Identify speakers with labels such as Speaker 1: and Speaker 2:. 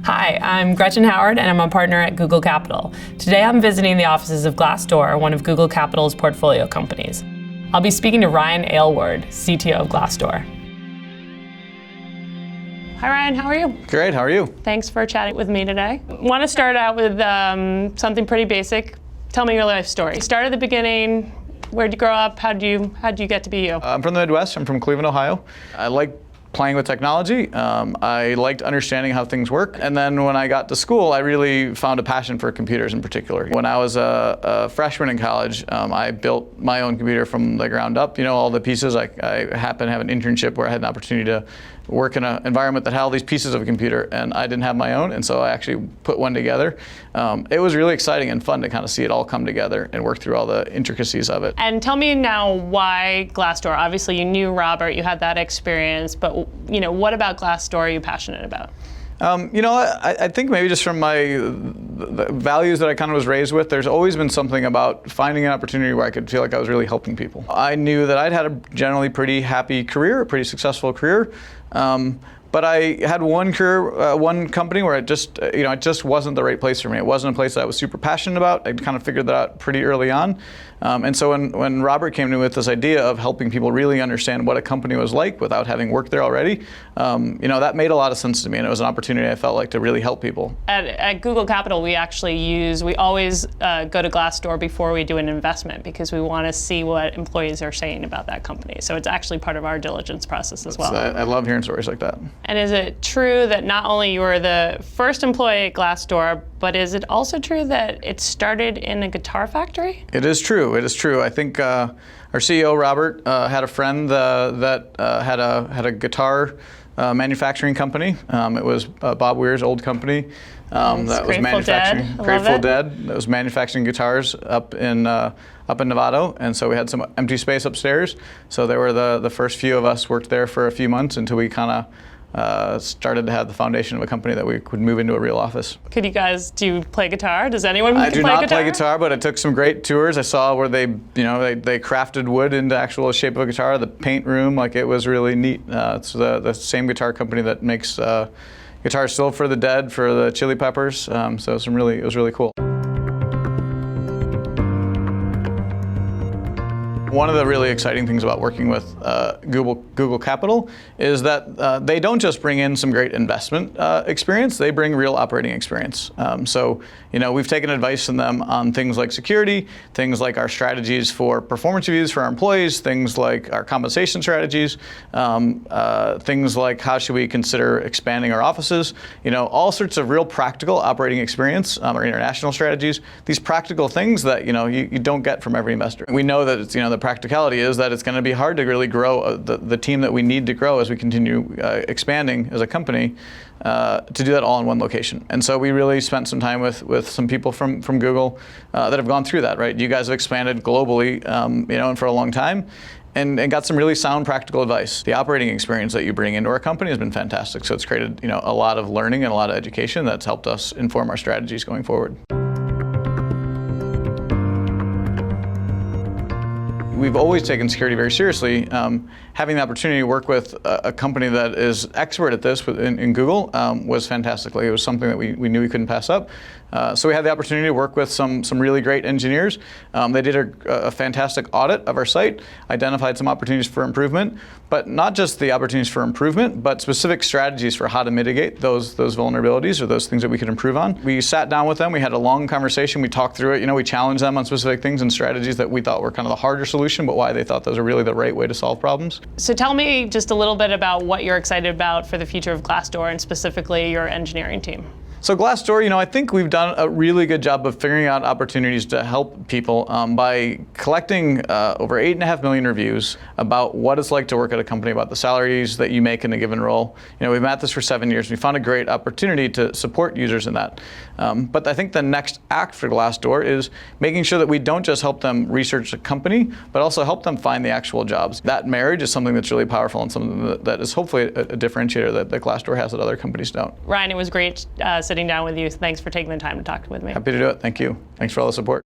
Speaker 1: Hi, I'm Gretchen Howard, and I'm a partner at Google Capital. Today I'm visiting the offices of Glassdoor, one of Google Capital's portfolio companies. I'll be speaking to Ryan Aylward, CTO of Glassdoor. Hi Ryan, how are you?
Speaker 2: Great, how are you?
Speaker 1: Thanks for chatting with me today. I want to start out with something pretty basic. Tell me your life story. Start at the beginning. Where'd you grow up? How'd you get to be you?
Speaker 2: I'm from the Midwest. I'm from Cleveland, Ohio. I like playing with technology. I liked understanding how things work. And then when I got to school, I really found a passion for computers in particular. When I was a freshman in college, I built my own computer from the ground up. You know, all the pieces. I happened to have an internship where I had an opportunity to work in an environment that had all these pieces of a computer, and I didn't have my own, and so I actually put one together. It was really exciting and fun to kind of see it all come together and work through all the intricacies of it.
Speaker 1: And tell me now why Glassdoor? Obviously you knew Robert, you had that experience, but you know, what about Glassdoor are you passionate about?
Speaker 2: You know, I think maybe just from the values that I kind of was raised with, there's always been something about finding an opportunity where I could feel like I was really helping people. I knew that I'd had a generally pretty happy career, a pretty successful career. But I had one company where it just wasn't the right place for me. It wasn't a place that I was super passionate about. I kind of figured that out pretty early on. And so when Robert came to me with this idea of helping people really understand what a company was like without having worked there already, you know, that made a lot of sense to me, and it was an opportunity I felt like to really help people.
Speaker 1: At Google Capital, we always go to Glassdoor before we do an investment because we want to see what employees are saying about that company. So it's actually part of our diligence process as well.
Speaker 2: I love hearing stories like that.
Speaker 1: And is it true that not only you were the first employee at Glassdoor, but is it also true that it started in a guitar factory?
Speaker 2: It is true. It is true. I think our CEO, Robert, had a friend that had a guitar manufacturing company. It was Bob Weir's old company that was manufacturing Grateful Dead. That was manufacturing guitars up in Nevada, and so we had some empty space upstairs. So they were the first few of us worked there for a few months until we kind of started to have the foundation of a company that we could move into a real office.
Speaker 1: Do you play guitar? Does anyone play guitar?
Speaker 2: I do not play guitar, but I took some great tours. I saw where they crafted wood into actual shape of a guitar. The paint room, like, it was really neat. It's the same guitar company that makes guitars still for the Dead, for the Chili Peppers. So it was really cool. One of the really exciting things about working with Google Capital is that they don't just bring in some great investment experience, they bring real operating experience. So, you know, we've taken advice from them on things like security, things like our strategies for performance reviews for our employees, things like our compensation strategies, things like how should we consider expanding our offices, you know, all sorts of real practical operating experience, our international strategies, these practical things that, you know, you don't get from every investor. We know that it's, you know, the practicality is that it's going to be hard to really grow the team that we need to grow as we continue expanding as a company to do that all in one location. And so we really spent some time with some people from Google that have gone through that, right? You guys have expanded globally, you know, and for a long time. And got some really sound practical advice. The operating experience that you bring into our company has been fantastic. So it's created, you know, a lot of learning and a lot of education that's helped us inform our strategies going forward. We've always taken security very seriously. Having the opportunity to work with a company that is expert at this in Google was fantastic. It was something that we knew we couldn't pass up. So we had the opportunity to work with some really great engineers. They did a fantastic audit of our site, identified some opportunities for improvement, but not just the opportunities for improvement, but specific strategies for how to mitigate those vulnerabilities or those things that we could improve on. We sat down with them, we had a long conversation, we talked through it, you know, we challenged them on specific things and strategies that we thought were kind of the harder solution, but why they thought those are really the right way to solve problems.
Speaker 1: So tell me just a little bit about what you're excited about for the future of Glassdoor and specifically your engineering team.
Speaker 2: So Glassdoor, you know, I think we've done a really good job of figuring out opportunities to help people by collecting over 8.5 million reviews about what it's like to work at a company, about the salaries that you make in a given role. You know, we've been at this for 7 years. We found a great opportunity to support users in that. But I think the next act for Glassdoor is making sure that we don't just help them research a company, but also help them find the actual jobs. That marriage is something that's really powerful and something that is hopefully a differentiator that Glassdoor has that other companies don't.
Speaker 1: Ryan, it was great sitting down with you. Thanks for taking the time to talk with me.
Speaker 2: Happy to do it. Thank you. Thanks for all the support.